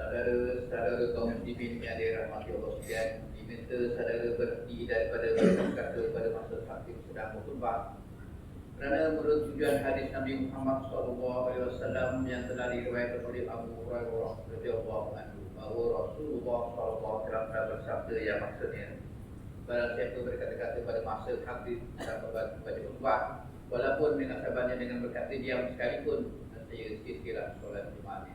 saudara-saudara kaum muslimin yang dirahmati Allah sekalian, diminta saudara berhenti daripada berkata pada masa hakim sedang berkhutbah. Kerana menurut tujuan hadis Nabi Muhammad SAW yang telah diriwayatkan oleh Abu Hurairah radhiyallahu anhu bahawa Rasulullah SAW bersabda yang maksudnya, barang siapa berkata-kata pada masa hakim sedang berbaca khutbah, walaupun menasabahnya dengan berkata diam sekalipun, saya sia-sialah solat Jumaat.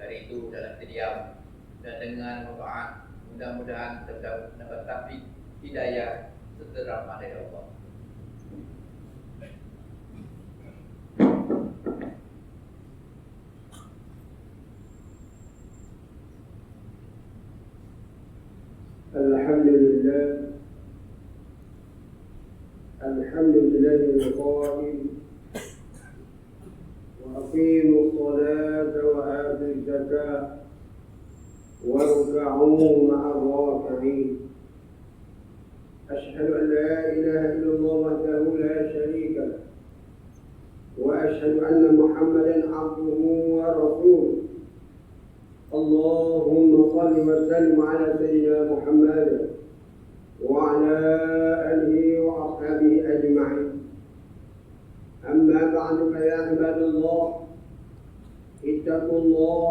Dari itu dalam diam dan dengan doa, mudah-mudahan terdapat taufik hidayah serta rahmat dari Allah. Alhamdulillah al-Qail wa aqimu as-salata wa atu az-zakata warka'u ma'a ar-raki'in. Ashhadu an la ilaha illallah wahdahu la sharika lahu wa ashhadu anna Muhammadan 'abduhu wa rasuluh. Allahumma salli wa sallim ala sayyidina Muhammad وعلى آله وأصحابه أجمعين. أما بعد فيا عباد الله اتقوا الله،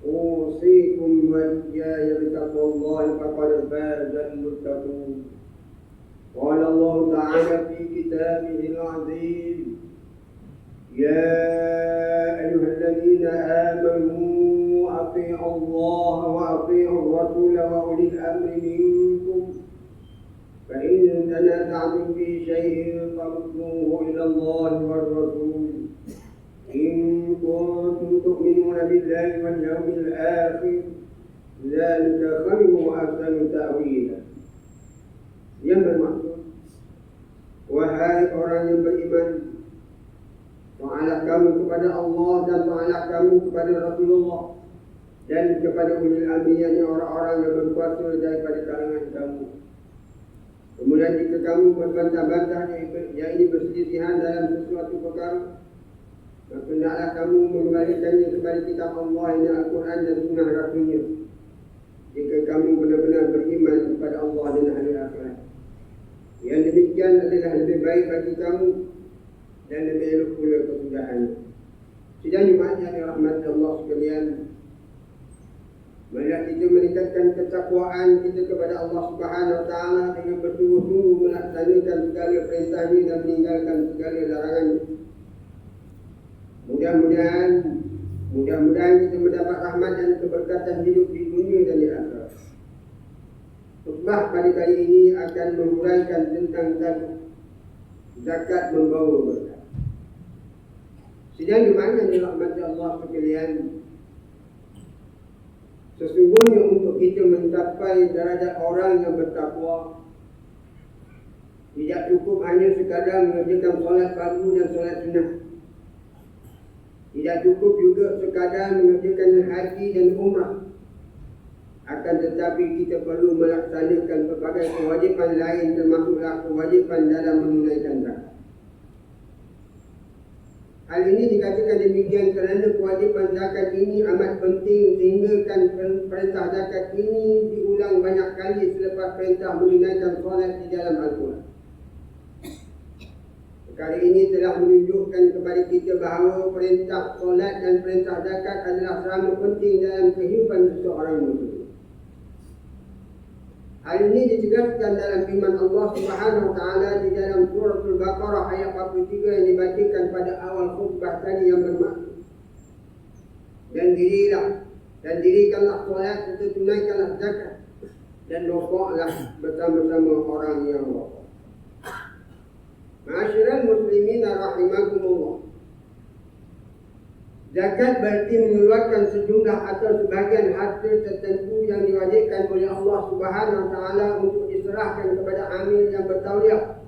أوصيكم وإياي بتقوى الله فقد فاز المتقون. قال الله تعالى في كتابه العزيز: يا أيها الذين آمنوا أطيعوا الله وأطيعوا الرسول وأولي الأمر منكم، فإن تنازعتم في شيء فردوه إلى الله والرسول إن كنتم تؤمنون بالله واليوم الآخر، ذلك خير وأحسن تأويلا. Yang bermaksud, wahai orang yang beriman, taatlah kamu kepada Allah dan taatlah kamu kepada Rasulullah dan kepada ulil amri, yakni orang-orang yang berkuasa daripada kalangan kamu. Kemudian jika kamu berbantah-bantah yang ini berselisihan dalam sesuatu perkara, maka hendaklah kamu mengembalikannya kepada kitab Allah, ini Al-Quran dan sunnah Rasulnya, jika kamu benar-benar beriman kepada Allah dan hari akhirat. Yang demikian adalah lebih baik bagi kamu dan lebih elok pula kesudahannya. Sidang Jumaat yang dirahmati Allah sekalian, marilah kita meningkatkan ketakwaan kita kepada Allah Subhanahu Wa Taala dengan bersungguh-sungguh melaksanakan segala perintahnya dan meninggalkan segala larangannya. Mudah-mudahan kita mendapat rahmat dan keberkatan hidup di dunia dan di akhirat. Khutbah pada kali ini akan menguraikan tentang zakat membawa berkah. Sidang Jumaat yang dirahmati Allah sekalian, sesungguhnya untuk kita mencapai derajat orang yang bertakwa, tidak cukup hanya sekadar mengerjakan solat fardu dan solat sunnah. Tidak cukup juga sekadar mengerjakan haji dan umrah. Akan tetapi kita perlu melaksanakan berbagai kewajipan lain, termasuklah kewajipan dalam menunaikan zakat. Hal ini dikatakan demikian kerana kewajipan zakat ini amat penting, sehingga perintah zakat ini diulang banyak kali selepas perintah menunaikan solat di dalam Al-Quran. Perkara ini telah menunjukkan kepada kita bahawa perintah solat dan perintah zakat adalah sama penting dalam kehidupan seseorang muslim. Hal ini ditegaskan dalam firman Allah Subhanahu Wa Taala di dalam surah Al-Baqarah ayat 43 yang dibacakan pada awal khutbah tadi, yang bermaksud, dan dirikanlah solat serta tunaikanlah zakat dan rokoklah bersama-sama orang yang rokok. Ma'asyiral muslimin rahimakumullah. Zakat berarti mengeluarkan sejumlah atau sebahagian harta tertentu yang diwajibkan oleh Allah Subhanahu Wa Taala untuk diserahkan kepada amil yang bertauliah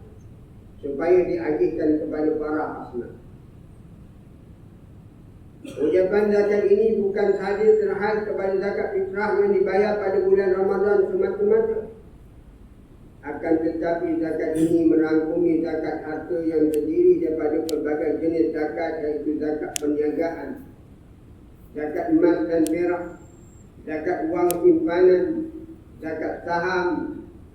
supaya diagihkan kepada para asnaf. Ucapan zakat ini bukan sahaja terhad kepada zakat fitrah yang dibayar pada bulan Ramadan semata-mata, akan tetapi zakat ini merangkumi zakat harta yang terdiri daripada pelbagai jenis zakat, iaitu zakat perniagaan, zakat emas dan perak, zakat wang simpanan, zakat saham,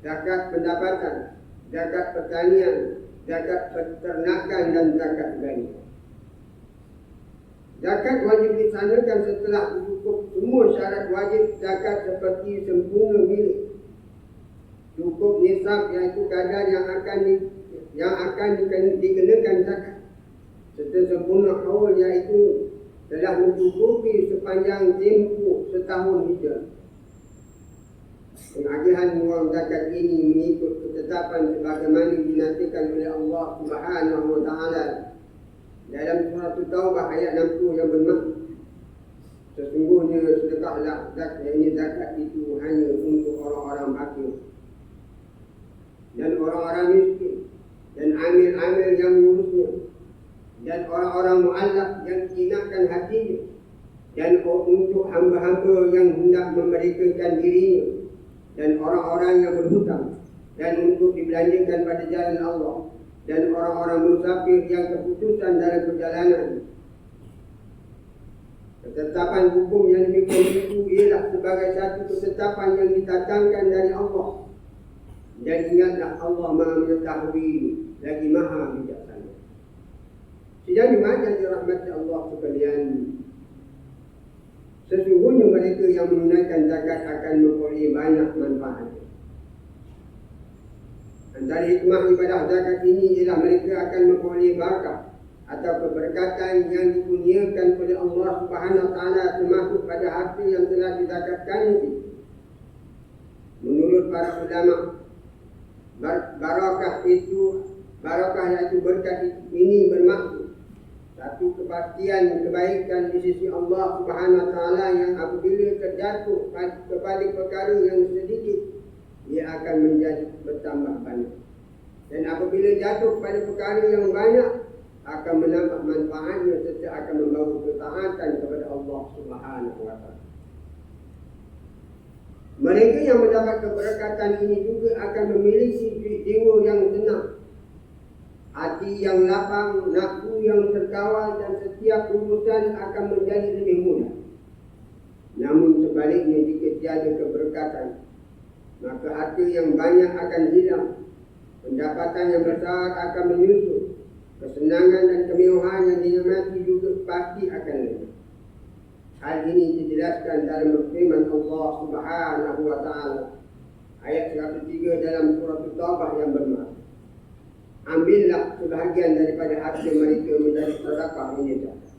zakat pendapatan, zakat pertanian, zakat peternakan dan zakat gani. Zakat wajib dilaksanakan setelah cukup semua syarat wajib zakat seperti sempurna milik, cukup nisab iaitu kadar yang akan dikenakan zakat, serta sempurna haul iaitu telah mencukupi sepanjang tempoh setahun hijrah. Pengagihan wang zakat ini mengikut ketetapan sebagaimana dinasihatkan oleh Allah Subhanahu wa taala dalam surah Taubah ayat 60 yang bermaksud, sesungguhnya sedekahlah zakat itu hanya untuk orang-orang fakir dan orang-orang miskin dan amil-amil yang mengurusnya dan orang-orang mu'allaf yang ingatkan hatinya dan untuk hamba-hamba yang hendak memerdekakan dirinya dan orang-orang yang berhutang dan untuk dibelanjakan pada jalan Allah dan orang-orang musafir yang keputusan dalam perjalanan. Ketetapan hukum yang demikian itu ialah sebagai satu ketetapan yang ditatangkan dari Allah. Dan ingatlah Allah Maha mengetahui lagi Maha bijaksana. Sidang jemaat yang dirahmati Allah sekalian, sesungguhnya mereka yang menunaikan zakat akan memperoleh banyak manfaat. Antara hikmah ibadah zakat ini ialah mereka akan memperoleh barakah atau keberkatan yang dikurniakan oleh Allah Subhanahu wa taala, termasuk pada harta yang telah dizakatkan itu. Menurut para ulama, barakah iaitu berkat ini bermaksud satu kepastian kebaikan di sisi Allah Subhanahu wa taala yang apabila terjatuh kepada perkara yang sedikit, ia akan menjadi bertambah banyak. Dan apabila jatuh kepada perkara yang banyak, akan menambah manfaatnya serta akan membawa ketaatan kepada Allah Subhanahu wa taala. Mereka yang mendapat keberkatan ini juga akan memiliki jiwa yang tenang, hati yang lapang, nafsu yang terkawal, dan setiap urusan akan menjadi lebih mudah. Namun sebaliknya, jika tiada keberkatan, maka harta yang banyak akan hilang, pendapatan yang besar akan menyusul, kesenangan dan kemewahan yang dinikmati juga pasti akan lenyap. Hal ini dijelaskan dalam firman Allah Subhanahu wa taala ayat 103 dalam surah Taubah yang bermaksud, ambillah sebahagian daripada harta mereka menjadi sedekah ini zakat,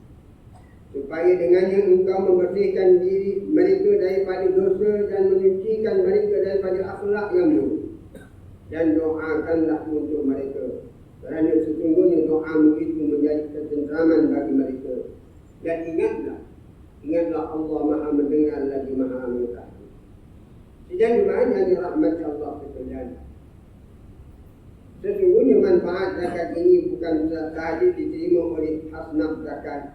supaya dengannya engkau membersihkan diri mereka daripada dosa dan menyucikan mereka daripada akhlak yang buruk. Dan doakanlah untuk mereka, kerana sesungguhnya doamu itu menjadi ketenteraman bagi mereka. Dan ingatlah Allah Maha mendengar lagi Maha mengetahui. Sidang jemaah yang dirahmati Allah sekalian, sesungguhnya manfaat zakat ini bukan sahaja diterima oleh asnaf zakat,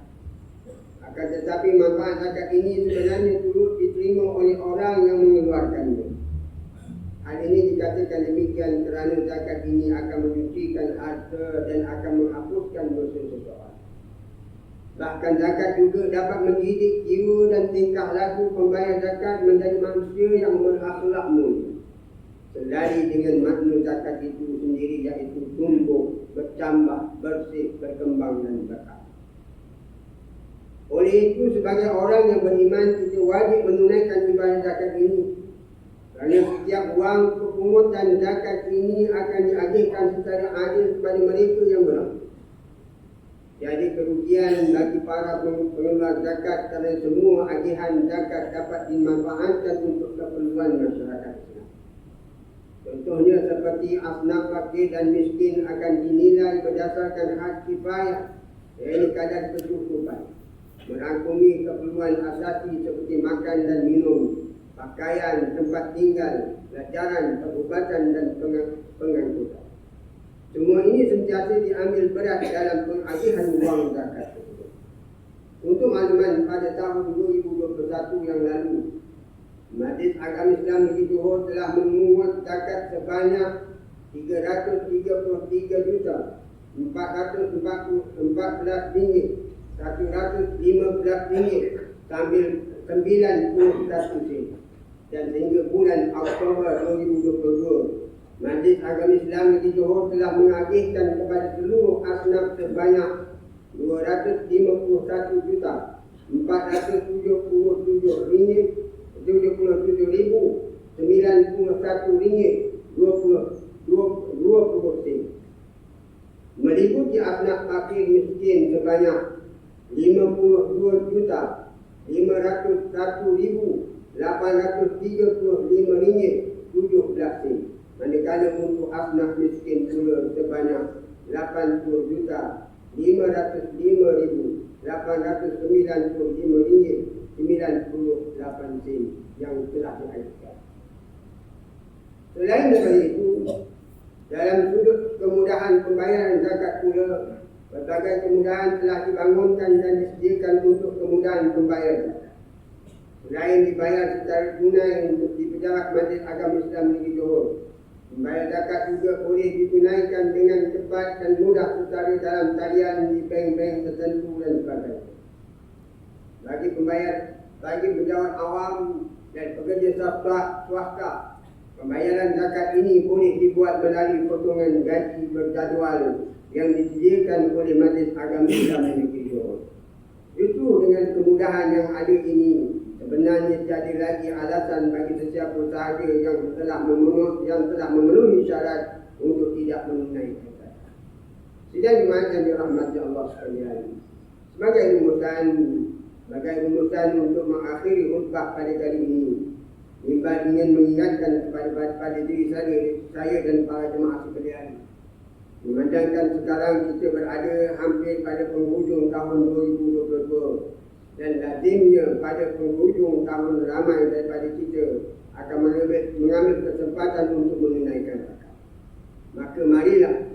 akan tetapi manfaat zakat ini sebenarnya turut diterima oleh orang yang mengeluarkannya. Hal ini dikatakan demikian kerana zakat ini akan menyucikan harta dan akan menghapuskan dosa seseorang. Bahkan zakat juga dapat mendidik jiwa dan tingkah laku pembayar zakat menjadi manusia yang berakhlak mulia. Selari dengan makna zakat itu sendiri, iaitu tumbuh, bertambah, bersih, berkembang dan berkah. Oleh itu, sebagai orang yang beriman, kita wajib menunaikan ibadah zakat ini. Kerana setiap wang pemungutan zakat ini akan diagihkan secara adil kepada mereka yang berhak. Jadi kerugian bagi para pengeluar zakat kerana semua agihan zakat dapat dimanfaatkan untuk keperluan masyarakat Islam. Contohnya seperti asnaf fakir dan miskin akan dinilai berdasarkan hak kifayah, iaitu kadar kecukupan, merangkumi keperluan asasi seperti makan dan minum, pakaian, tempat tinggal, pelajaran, perubatan dan pengangkutan. Semua ini sentiasa diambil berat dalam pengagihan wang zakat tersebut. Untuk makluman, pada tahun 2021 yang lalu, Majlis Agama Islam Negeri Johor telah memungut zakat sebanyak RM333,414,115 sambil 91 sen. Dan sehingga bulan Oktober 2022, Majlis Agama Islam Negeri Johor telah mengagihkan kepada seluruh asnaf sebanyak 251,477 ringgit 77,091 ringgit 20 sen. Meliputi asnaf fakir miskin sebanyak 52,501,835 ringgit 17 sen. Manakala untuk asnaf miskin pula sebanyak 80,505,895 ringgit 98 sen yang telah diajukan. Selain daripada itu, dalam sudut kemudahan pembayaran zakat pula, berbagai kemudahan telah dibangunkan dan disediakan untuk kemudahan pembayaran zakat. Selain dibayar secara tunai untuk di pejabat Majlis Agama Islam Negeri Johor, pembayar zakat juga boleh ditunaikan dengan cepat dan mudah secara dalam talian di bank-bank tertentu dan sebagainya. Bagi pejabat awam dan pekerja swasta, pembayaran zakat ini boleh dibuat melalui potongan gaji berjadual yang disediakan oleh Majlis Agama Islam Negeri Johor. Justru dengan kemudahan yang ada ini, sebenarnya tiada lagi alasan bagi sesiapa sahaja yang telah memenuhi syarat untuk tidak menunaikan zakat. Sidang jemaah yang dirahmati Allah sekalian, sebagai rumusan untuk mengakhiri khutbah pada kali ini, Mimbar ingin mengingatkan kepada diri saya dan para jemaah sekalian, memandangkan sekarang kita berada hampir pada penghujung tahun 2022 dan lazimnya pada penghujung tahun ramai daripada kita akan mengambil kesempatan untuk menunaikan zakat. Maka marilah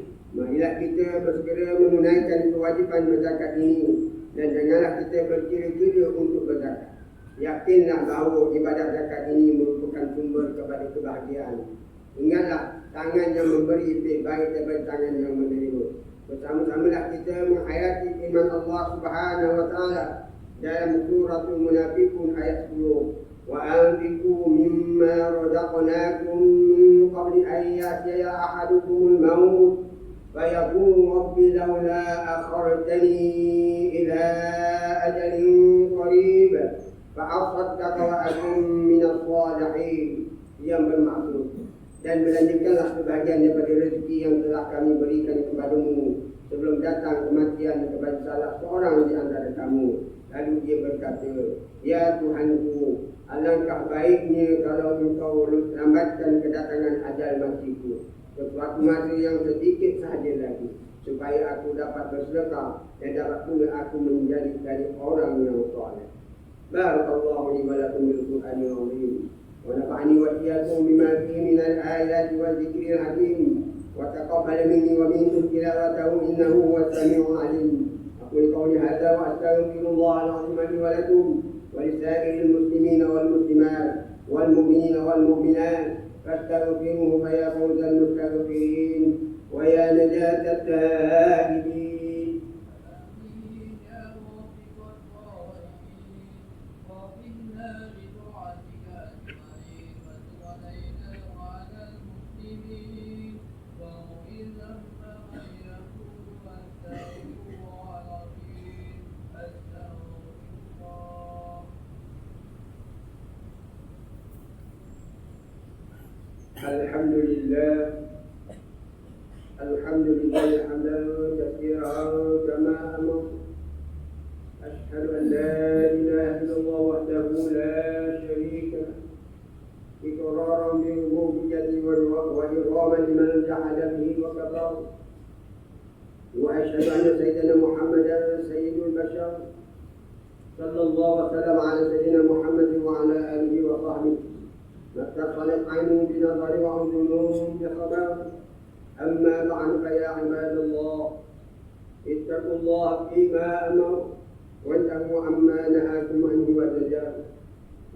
kita bersegera menunaikan kewajipan berzakat ini dan janganlah kita berkira-kira untuk berzakat. Yakinlah bahawa ibadat zakat ini merupakan sumber kepada kebahagiaan. Ingatlah, tangan yang memberi lebih baik daripada tangan yang menerima. Bersama-samalah kita menghayati firman Allah Subhanahu wa taala dalam surah Munafiqun ayat 10. Wa anfiqu mimma razaqnakum min qabli an ya'tiya ahadukumul maut fayaqulu rabbi laula akhartani ila ajalin qarib fa'asaddaqa wa akun minas salihin. Yang bermaksud, dan belanjakanlah sebahagian daripada rezeki yang telah kami berikan kepadamu sebelum datang kematian kepada salah seorang di antara kamu. Lalu dia berkata, ya Tuhanku, alangkah baiknya kalau engkau lambatkan kedatangan ajal matiku sesuatu masa yang sedikit sahaja lagi, supaya aku dapat bersedekah dan dapat pula aku menjadi dari orang yang soleh. Barakallahu li wa lakum bil Qur'anil azim wa nafa'ani wa iyyakum bima fihi min al-ayati wal dhikril hakim wa taqabbal minni wa minkum tilawatahu innahu huwas samiul alim. أقول قولي هذا وأستغفر الله العظيم لي ولكم ولسائر المسلمين والمسلمات والمؤمنين والمؤمنات فاستغفروه فيا فوز المستغفرين ويا نجاة التائبين. الحمد لله حمدا كثيرا كما أمر. أشهد أن لا إله إلا الله وحده لا شريك له إقرارا بربوبيته وإكراما لمن جحد به وكفر. وأشهد أن سيدنا محمدا سيد البشر صلى الله وسلم على سيدنا محمد وعلى آله وصحبه ما اتصلت عينه بنظر وأذن بخبر. أما بعد فيا عباد الله اتقوا الله فيما أمر وانتهوا عما نهاكم عنه وزجر.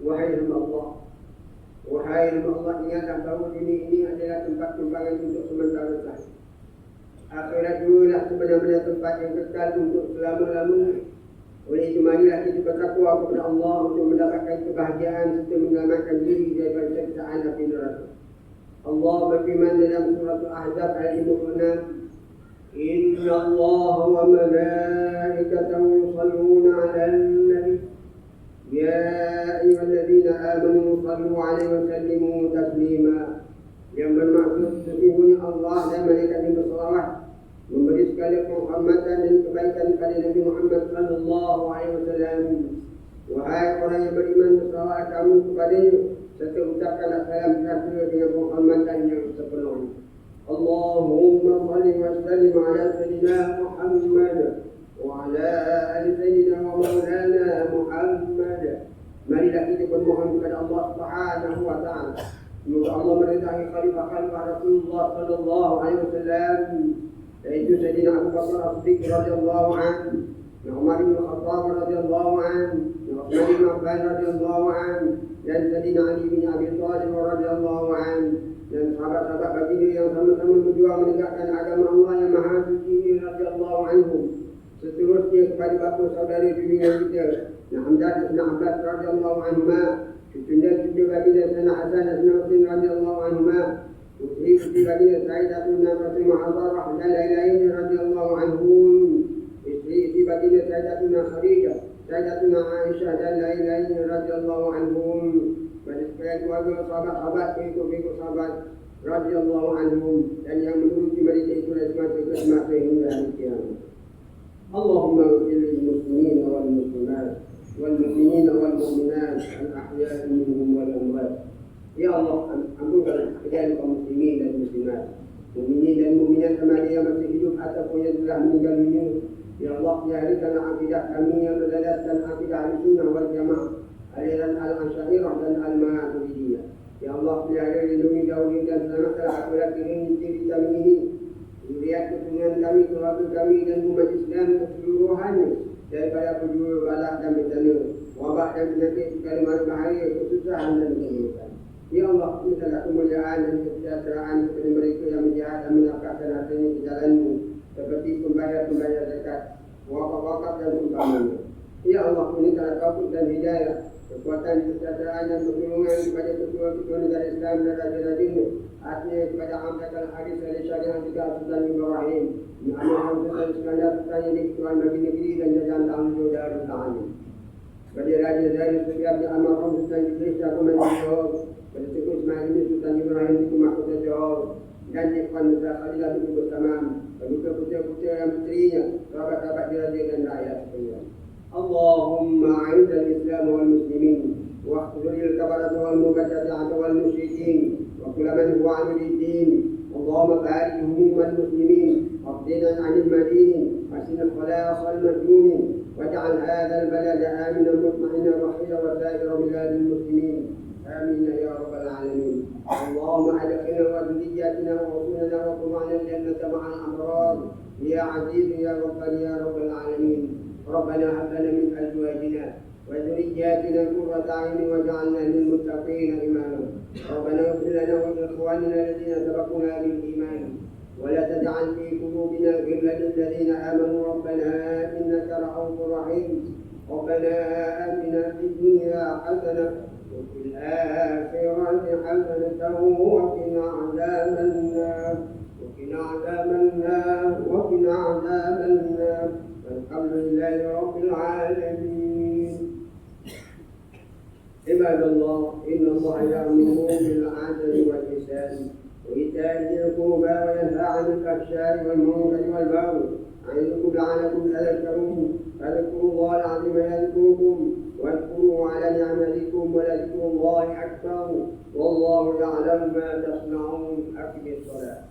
Wahai hamba Allah, ingatlah bahawa dunia ini adalah tempat tumpangan untuk sementara sahaja. Akhirat jualah sebenar-benar tempat yang kekal untuk selama-lamanya. Oleh itu marilah kita bertakwa kepada Allah untuk mendapatkan kebahagiaan serta menyelamatkan diri daripada siksaan api neraka. Allah berfirman dalam surah Al-Ahzab ayat 56, Inna Allah wa malaikatahu yusalluna 'alan nabi ya ayyuhalladzina amanu sallu 'alaihi wa sallimu taslima. Yang bermaksud sesungguhnya Allah dan malaikatnya bersalawat memberi segala penghormatan dan kebaikan kepada Nabi Muhammad sallallahu alaihi wasallam. Wahai orang yang beriman, bersalawat kamu kepadanya serta ucapkanlah salam serta dengan penghormatan yang sepenuhnya. Allahumma salli wa sallim ala sayyidina Muhammad wa ala ali sayyidina wa maulana Muhammad. Marilah kita bermohon kepada Allah Subhanahu wa taala. Semoga Allah meridai khalifah Rasulullah sallallahu alaihi wasallam, yaitu Sayyidina Abu Bakar As-Siddiq radhiyallahu anhu, Umar bin Khattab radhiyallahu anhu, Utsman bin Affan radhiyallahu anhu, dan Sayyidina Ali bin Abi Thalib radhiyallahu anhu, dan sahabat-sahabat baginda yang sama-sama berjuang menegakkan agama Allah yang maha suci ini radhiyallahu anhum. Seterusnya kepada bapa saudara dunia kita, Hamzah bin Abbas radhiyallahu anhuma, cucu baginda Sayyidina Hasan dan Sayyidina Husain radhiyallahu anhuma, istri baginda Sayyidatuna Fatimah Az-Zahra dan lain-lainnya radhiyallahu anhum, istri baginda Sayyidatuna Khadijah, Sayyidatuna Aisyah dan lain-lainnya radhiyallahu anhum, pada sekalian keluarga sahabat-sahabat, pengikut-pengikut sahabat radhiyallahu anhum, dan yang menuruti mereka itu dari semasa ke semasa hingga hari kiamat. Allahumma ighfir lil muslimina wal muslimat wal mu'minina wal mu'minat al ahya'i minhum wal amwat. Ya Allah, ampunkan sekalian kaum muslimin dan muslimat, mukminin dan mukminat sama ada yang masih hidup ataupun yang telah meninggal dunia. Ya Allah, jadikanlah akidah kami yang berlandaskan akidah Ahlussunnah wal Jamaah, aliran Al-Asy'ariyah dan Al-Maturidiyah. Ya Allah, pelihara lindungi jauhi dan selamatkanlah akhirat diri kami ini, zuriat keturunan kami, keluarga kami dan umat Islam keseluruhannya daripada penjuru balak dan bencana, wabak dan penyakit, segala macam bahaya, kesusahan dan kesulitan. Ya Allah, mintalah kemuliaan dan kesejahteraan kepada mereka yang menjahat dan menafkahkan hartanya ke jalan-Mu, seperti pembayar-pembayar zakat, wakaf-wakaf dan umpamanya. Ya Allah, mintalah taufik dan hidayah, kekuatan, kesejahteraan dan pertolongan kepada ketua-ketua negara Islam dan raja-rajanya, artinya kepada Hamzah Al-Haris al-Syari dan juga Sultan Ibrahim, Muhammad Sultan Iskandar, Sultan yang diketuaan bagi negeri dan jajahan Tanggung Darul Ta'alim. Kepada Raja dari Setiap di Al-Mahrum Sultan Idris dan Komandan Johor, pada Tuku Ismail bin Sultan Ibrahim di Mahkota Johor, dan Ikhwan Nusra Khalilah bin Bersamam, keduka putera-putera dan puterinya, sahabat-sahabat diraja dan rakyat sekalian. Allahumma a'idz al-Islam wal muslimin wa akhzir al-kafarata wal mubtadi'ata wal musyrikin wa kull man huwa 'an ad-din. Allahumma barik humum al-muslimin waqdina 'an al-madinin hasin al-khalas wal-majnunin waj'al hadha al-balada aminan mutma'innan rahila wa sa'ira bilad al-muslimin. آمين يا رب العالمين. اللهم أدخلنا وذرياتنا وأولادنا وقرآن الجنة مع الأبرار يا عزيز يا غفار يا رب العالمين. ربنا هب لنا من أزواجنا وذرياتنا قرة أعين واجعلنا للمتقين إماما. ربنا اغفر لنا ولإخواننا الذين سبقونا بالإيمان ولا تجعل في قلوبنا غلا للذين آمنوا ربنا إنك رؤوف رحيم. ربنا آتنا في الدنيا حسنة وفي الآخرة حسنة وقنا عذاب النار وقنا عذاب النار والحمد لله رب العالمين. عباد الله، إن الله يأمر بالعدل والإحسان وإيتاء ذي القربى وينهى عن الفحشاء والمنكر والبغي يعظكم لعلكم تذكرون. فاذكروا الله العظيم يذكركم واذكروا على نعمتكم ولذكر الله أكبر والله يعلم ما تصنعون. أقم الصلاة.